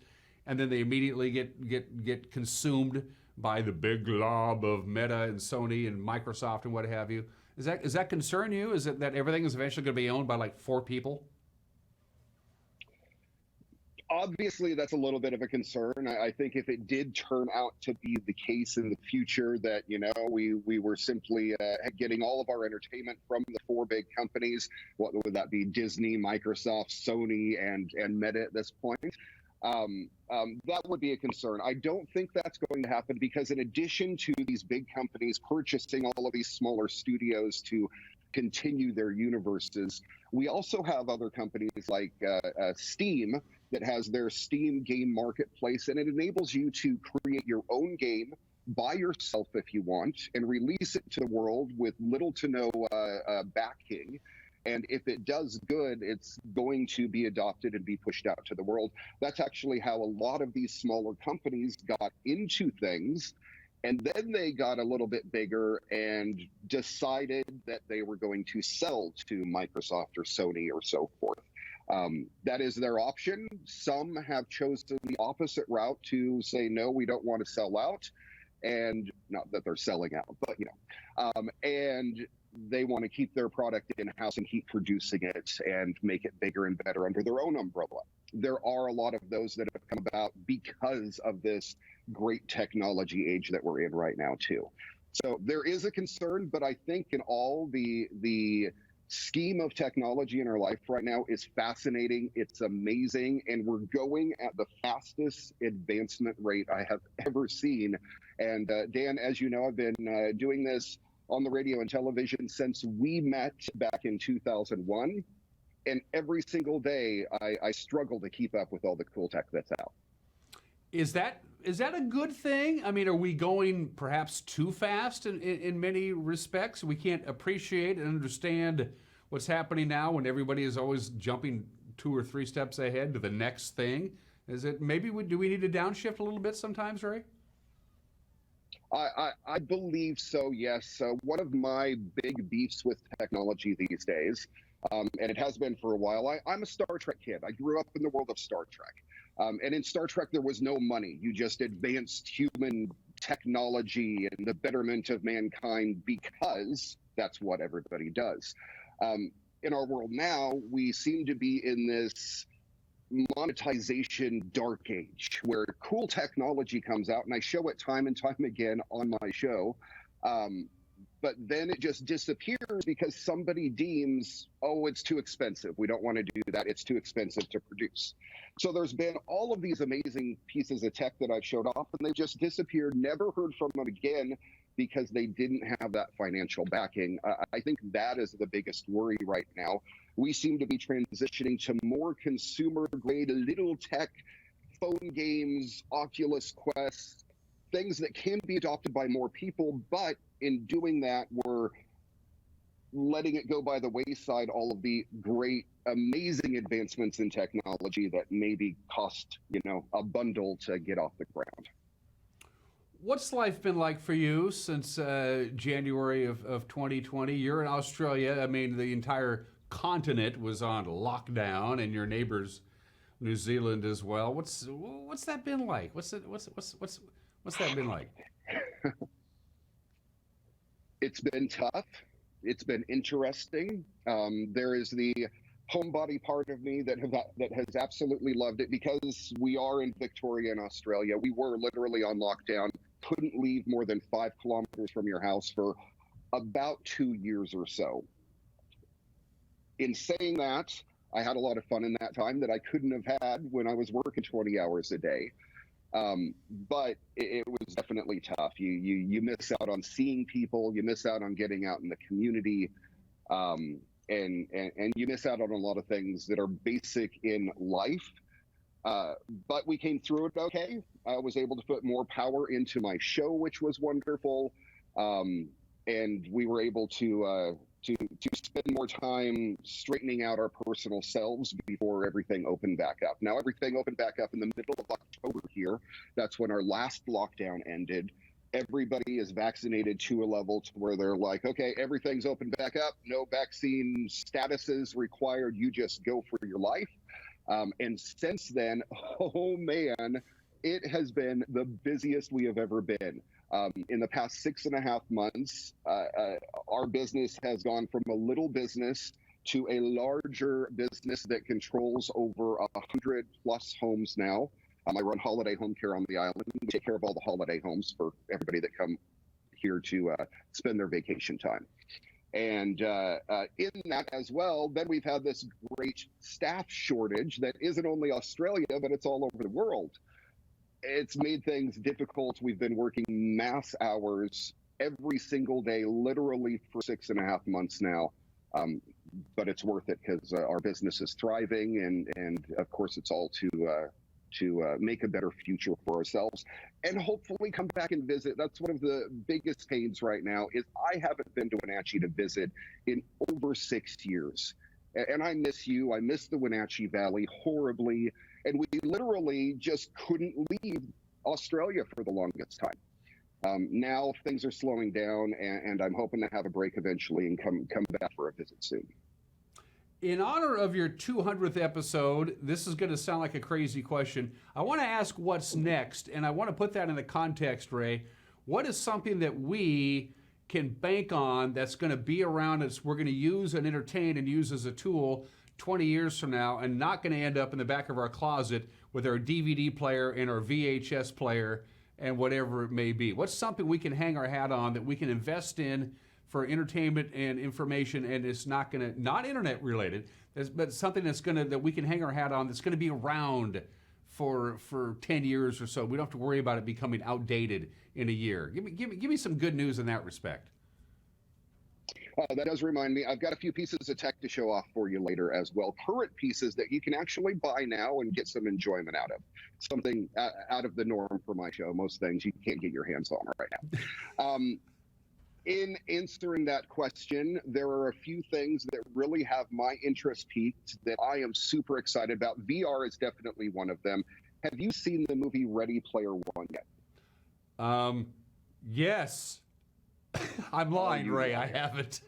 and then they immediately get consumed by the big glob of Meta and Sony and Microsoft and what have you? Does that concern you? Is it that everything is eventually going to be owned by like 4 people? Obviously, that's a little bit of a concern. I think if it did turn out to be the case in the future that, we were simply getting all of our entertainment from the 4 big companies, what would that be? Disney, Microsoft, Sony, and Meta at this point. That would be a concern. I don't think that's going to happen, because in addition to these big companies purchasing all of these smaller studios to continue their universes, we also have other companies like Steam that has their Steam game marketplace, and it enables you to create your own game by yourself if you want and release it to the world with little to no backing. And if it does good, it's going to be adopted and be pushed out to the world. That's actually how a lot of these smaller companies got into things. And then they got a little bit bigger and decided that they were going to sell to Microsoft or Sony or so forth. That is their option. Some have chosen the opposite route to say, no, we don't want to sell out. And not that they're selling out, but, and they want to keep their product in-house and keep producing it and make it bigger and better under their own umbrella. There are a lot of those that have come about because of this great technology age that we're in right now, too. So there is a concern, but I think in all the scheme of technology in our life right now is fascinating. It's amazing. And we're going at the fastest advancement rate I have ever seen. And Dan, as you know, I've been doing this on the radio and television since we met back in 2001. And every single day, I struggle to keep up with all the cool tech that's out. Is that a good thing? I mean, are we going perhaps too fast in many respects? We can't appreciate and understand what's happening now when everybody is always jumping 2 or 3 steps ahead to the next thing. Is it maybe do we need to downshift a little bit sometimes, Ray? I believe so, yes. One of my big beefs with technology these days and it has been for a while. I'm a Star Trek kid. I grew up in the world of Star Trek. And in Star Trek, there was no money. You just advanced human technology and the betterment of mankind because that's what everybody does. In our world now, we seem to be in this monetization dark age where cool technology comes out, and I show it time and time again on my show. But then it just disappears because somebody deems, oh, it's too expensive. We don't want to do that. It's too expensive to produce. So there's been all of these amazing pieces of tech that I've showed off, and they've just disappeared, never heard from them again because they didn't have that financial backing. I think that is the biggest worry right now. We seem to be transitioning to more consumer-grade, little tech, phone games, Oculus Quest, things that can be adopted by more people, but in doing that, we're letting it go by the wayside, all of the great, amazing advancements in technology that maybe cost, a bundle to get off the ground. What's life been like for you since January of 2020? You're in Australia. I mean, the entire continent was on lockdown, and your neighbors, New Zealand as well. What's that been like? What's that been like? It's been tough. It's been interesting. There is the homebody part of me that has absolutely loved it because we are in Victoria in Australia. We were literally on lockdown, couldn't leave more than 5 kilometers from your house for about 2 years or so. In saying that, I had a lot of fun in that time that I couldn't have had when I was working 20 hours a day. But it was definitely tough. You miss out on seeing people, you miss out on getting out in the community, and you miss out on a lot of things that are basic in life. But we came through it okay. I was able to put more power into my show, which was wonderful. And we were able to spend more time straightening out our personal selves before everything opened back up. Now, everything opened back up in the middle of October here. That's when our last lockdown ended. Everybody is vaccinated to a level to where they're like, okay, everything's opened back up. No vaccine statuses required. You just go for your life. And since then, oh man, it has been the busiest we have ever been. In the past 6.5 months, our business has gone from a little business to a larger business that controls over 100 plus homes now. I run holiday home care on the island. We take care of all the holiday homes for everybody that come here to spend their vacation time. And in that as well, then we've had this great staff shortage that isn't only Australia, but it's all over the world. It's made things difficult. We've been working mass hours every single day, literally for 6.5 months now. But it's worth it because our business is thriving, and of course, it's all to make a better future for ourselves and hopefully come back and visit. That's one of the biggest pains right now is I haven't been to Wenatchee to visit in over 6 years. And I miss you. I miss the Wenatchee Valley horribly. And we literally just couldn't leave Australia for the longest time. Now things are slowing down, and I'm hoping to have a break eventually and come back for a visit soon. In honor of your 200th episode, this is going to sound like a crazy question. I want to ask what's next, and I want to put that in the context, Ray. What is something that we can bank on that's going to be around us, we're going to use and entertain and use as a tool 20 years from now, and not going to end up in the back of our closet with our DVD player and our VHS player and whatever it may be? What's something we can hang our hat on that we can invest in for entertainment and information, and it's not internet related, but something that we can hang our hat on that's going to be around for 10 years or so? We don't have to worry about it becoming outdated in a year. Give me some good news in that respect. That does remind me, I've got a few pieces of tech to show off for you later as well. Current pieces that you can actually buy now and get some enjoyment out of. Something out of the norm for my show. Most things you can't get your hands on right now. In answering that question, there are a few things that really have my interest piqued that I am super excited about. VR is definitely one of them. Have you seen the movie Ready Player One yet? Yes. I'm lying, Ray. I haven't.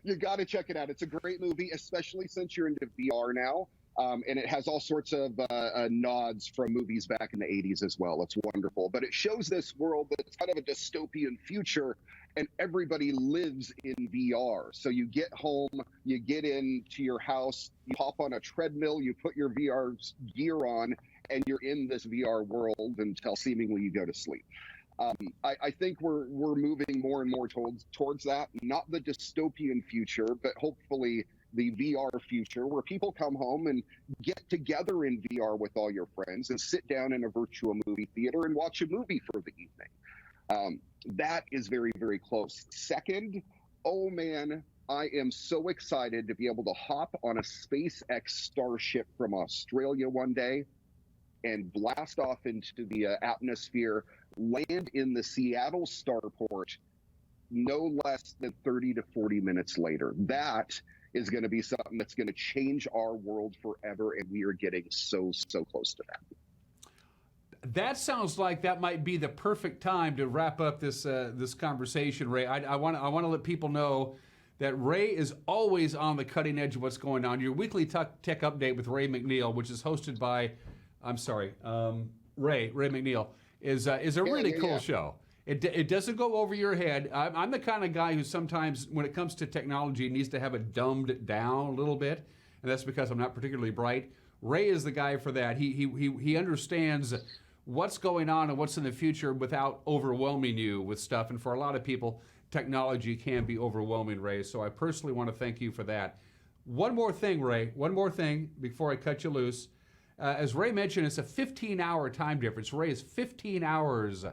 You got to check it out. It's a great movie, especially since you're into VR now. And it has all sorts of nods from movies back in the 80s as well. It's wonderful. But it shows this world that's kind of a dystopian future, and everybody lives in VR. So you get home, you get into your house, you hop on a treadmill, you put your VR gear on, and you're in this VR world until seemingly you go to sleep. I think we're moving more and more towards that, not the dystopian future, but hopefully the VR future, where people come home and get together in VR with all your friends and sit down in a virtual movie theater and watch a movie for the evening. That is very, very close. Second, oh man, I am so excited to be able to hop on a SpaceX Starship from Australia one day and blast off into the atmosphere, land in the Seattle starport no less than 30 to 40 minutes later. That is going to be something that's going to change our world forever, and we are getting so close to that. That sounds like that might be the perfect time to wrap up this this conversation, Ray. I want to let people know that Ray is always on the cutting edge of what's going on. Your weekly tech update with Ray McNeal, which is hosted by, Ray McNeal, is a really cool show. It doesn't go over your head. I'm the kind of guy who sometimes, when it comes to technology, needs to have it dumbed down a little bit, and that's because I'm not particularly bright. Ray is the guy for that. He understands what's going on and what's in the future without overwhelming you with stuff. And for a lot of people, technology can be overwhelming, Ray. So I personally want to thank you for that. One more thing, Ray. One more thing before I cut you loose. As Ray mentioned, it's a 15-hour time difference. Ray is 15 hours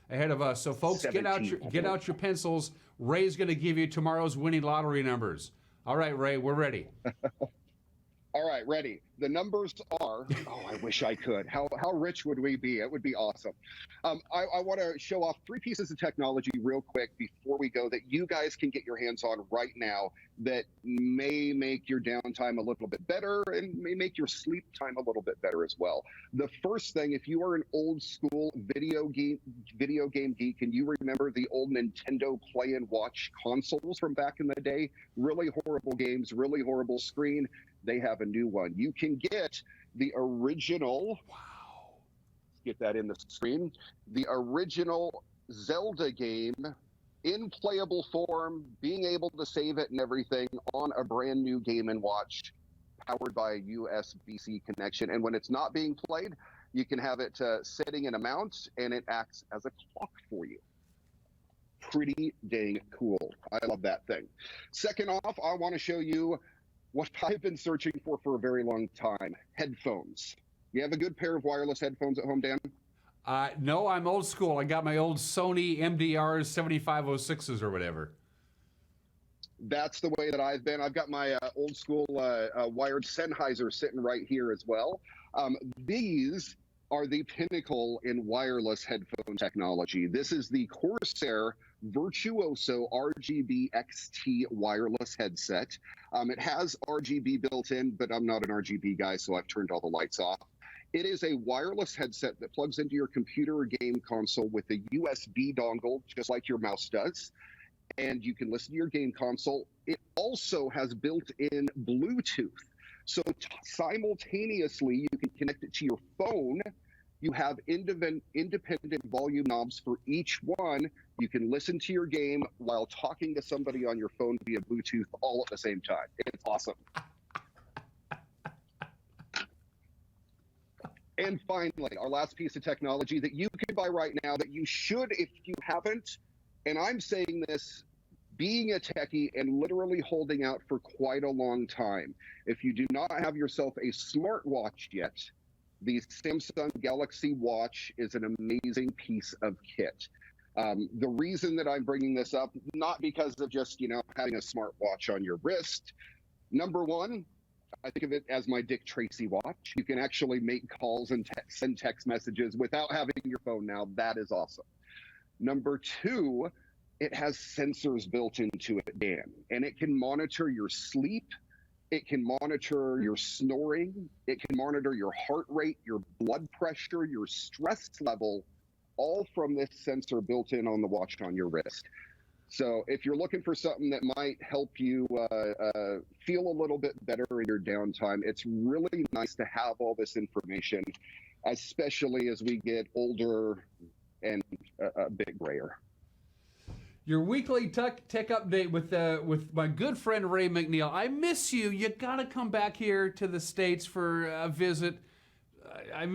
ahead of us. So, folks, get out your pencils. Ray's going to give you tomorrow's winning lottery numbers. All right, Ray, we're ready. All right, ready. The numbers are, I wish I could. How rich would we be? It would be awesome. I want to show off 3 pieces of technology real quick before we go that you guys can get your hands on right now that may make your downtime a little bit better and may make your sleep time a little bit better as well. The first thing, if you are an old school video game geek and you remember the old Nintendo Play and Watch consoles from back in the day, really horrible games, really horrible screen, they have a new one. You can get the original, get that in the screen, the original Zelda game in playable form, being able to save it and everything on a brand new Game & Watch powered by a USB-C connection. And when it's not being played, you can have it setting an amount and it acts as a clock for you. Pretty dang cool. I love that thing. Second off, I want to show you what I've been searching for a very long time, headphones. You have a good pair of wireless headphones at home, Dan? No, I'm old school. I got my old Sony MDRs 7506s or whatever. That's the way that I've been. I've got my old school wired Sennheiser sitting right here as well. These are the pinnacle in wireless headphone technology. This is the Corsair Virtuoso RGB XT wireless headset. It has RGB built in, but I'm not an RGB guy, so I've turned all the lights off. It is a wireless headset that plugs into your computer or game console with a USB dongle, just like your mouse does, and you can listen to your game console. It also has built-in Bluetooth. So simultaneously, you can connect it to your phone. You have independent volume knobs for each one. You can listen to your game while talking to somebody on your phone via Bluetooth all at the same time. It's awesome. And finally, our last piece of technology that you can buy right now that you should if you haven't, and I'm saying this being a techie and literally holding out for quite a long time. If you do not have yourself a smartwatch yet, the Samsung Galaxy Watch is an amazing piece of kit. The reason that I'm bringing this up, not because of just, having a smartwatch on your wrist. Number one, I think of it as my Dick Tracy watch. You can actually make calls and send text messages without having your phone now. That is awesome. Number two, it has sensors built into it, Dan, and it can monitor your sleep. It can monitor your snoring. It can monitor your heart rate, your blood pressure, your stress level, all from this sensor built in on the watch on your wrist. So if you're looking for something that might help you feel a little bit better in your downtime, it's really nice to have all this information, especially as we get older and a bit grayer. Your weekly tech update with my good friend Ray McNeal. I miss you. You got to come back here to the States for a visit. I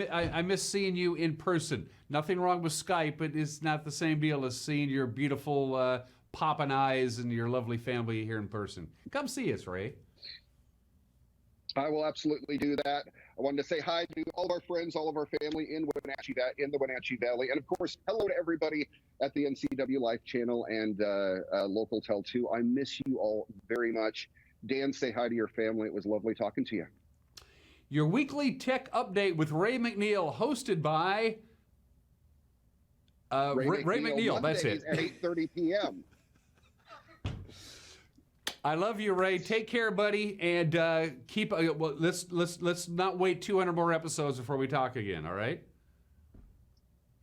miss seeing you in person. Nothing wrong with Skype, but it's not the same deal as seeing your beautiful popping eyes and your lovely family here in person. Come see us, Ray. I will absolutely do that. I wanted to say hi to all of our friends, all of our family in the Wenatchee Valley, and of course, hello to everybody at the NCW Life channel and Local Tel 2. I miss you all very much. Dan, say hi to your family. It was lovely talking to you. Your weekly tech update with Ray McNeal, hosted by Ray McNeal. That's it. At 8:30 p.m. I love you, Ray. Take care, buddy, and keep. Well, let's not wait 200 more episodes before we talk again. All right.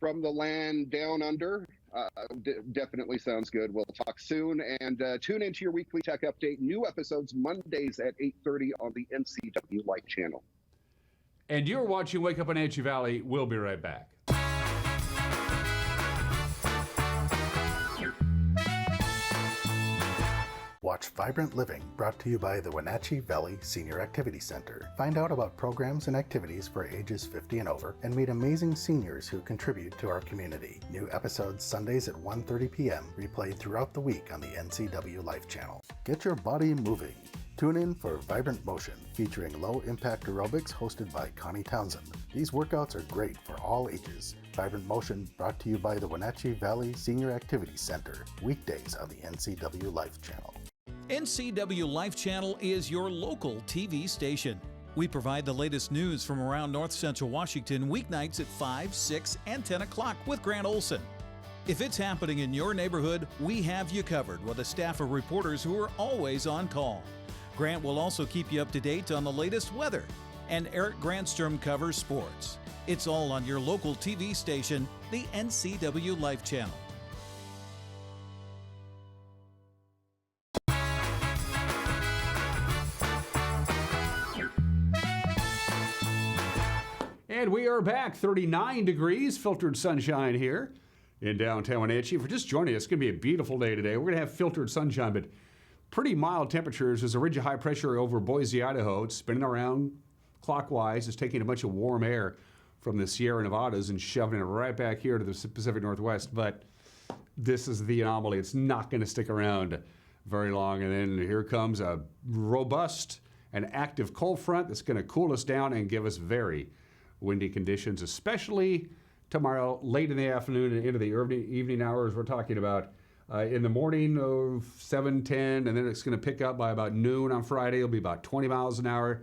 From the land down under, definitely sounds good. We'll talk soon, and tune into your weekly tech update. New episodes Mondays at 8:30 on the NCW Life channel. And you're watching Wake Up Wenatchee Valley. We'll be right back. Watch Vibrant Living, brought to you by the Wenatchee Valley Senior Activity Center. Find out about programs and activities for ages 50 and over, and meet amazing seniors who contribute to our community. New episodes Sundays at 1:30 p.m., replayed throughout the week on the NCW Life channel. Get your body moving. Tune in for Vibrant Motion, featuring low-impact aerobics hosted by Connie Townsend. These workouts are great for all ages. Vibrant Motion, brought to you by the Wenatchee Valley Senior Activity Center, weekdays on the NCW Life channel. NCW Life Channel is your local TV station. We provide the latest news from around North Central Washington weeknights at 5, 6, and 10 o'clock with Grant Olson. If it's happening in your neighborhood, we have you covered with a staff of reporters who are always on call. Grant will also keep you up to date on the latest weather, and Eric Grandstrom covers sports. It's all on your local TV station, the NCW Life Channel. And we are back, 39 degrees, filtered sunshine here in downtown Wenatchee. For just joining us, it's going to be a beautiful day today. We're going to have filtered sunshine, but pretty mild temperatures. There's a ridge of high pressure over Boise, Idaho. It's spinning around clockwise. It's taking a bunch of warm air from the Sierra Nevadas and shoving it right back here to the Pacific Northwest. But this is the anomaly. It's not going to stick around very long. And then here comes a robust and active cold front that's going to cool us down and give us very windy conditions, especially tomorrow late in the afternoon and into the evening hours. We're talking about in the morning of 7, 10, and then it's going to pick up by about noon on Friday. It'll be about 20 miles an hour,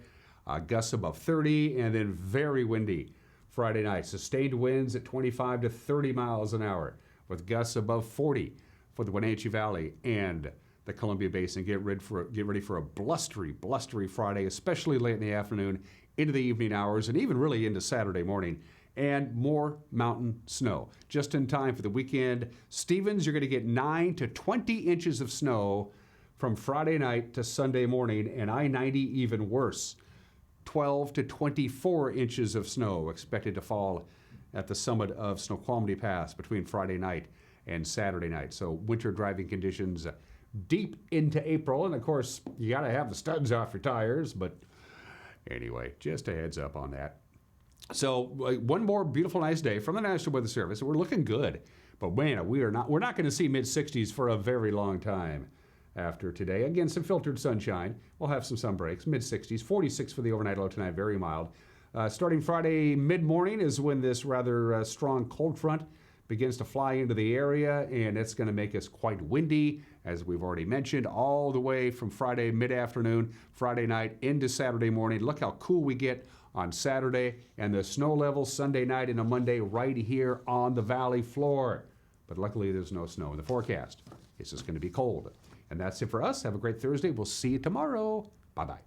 gusts above 30, and then very windy Friday night. Sustained winds at 25 to 30 miles an hour with gusts above 40 for the Wenatchee Valley and the Columbia Basin. Get ready for a blustery Friday, especially late in the afternoon, into the evening hours, and even really into Saturday morning. And more mountain snow. Just in time for the weekend. Stevens, you're going to get 9 to 20 inches of snow from Friday night to Sunday morning, and I-90 even worse. 12 to 24 inches of snow expected to fall at the summit of Snoqualmie Pass between Friday night and Saturday night. So winter driving conditions deep into April, and of course, you got to have the studs off your tires, but anyway, just a heads up on that. So one more beautiful, nice day from the National Weather Service. We're looking good, but man, we're not going to see mid-60s for a very long time after today. Again, some filtered sunshine. We'll have some sun breaks, mid-60s, 46 for the overnight low tonight, very mild. Starting Friday mid-morning is when this rather strong cold front begins to fly into the area, and it's going to make us quite windy, as we've already mentioned, all the way from Friday mid-afternoon, Friday night into Saturday morning. Look how cool we get on Saturday, and the snow level Sunday night and a Monday right here on the valley floor. But luckily there's no snow in the forecast. It's just going to be cold. And that's it for us. Have a great Thursday. We'll see you tomorrow. Bye-bye.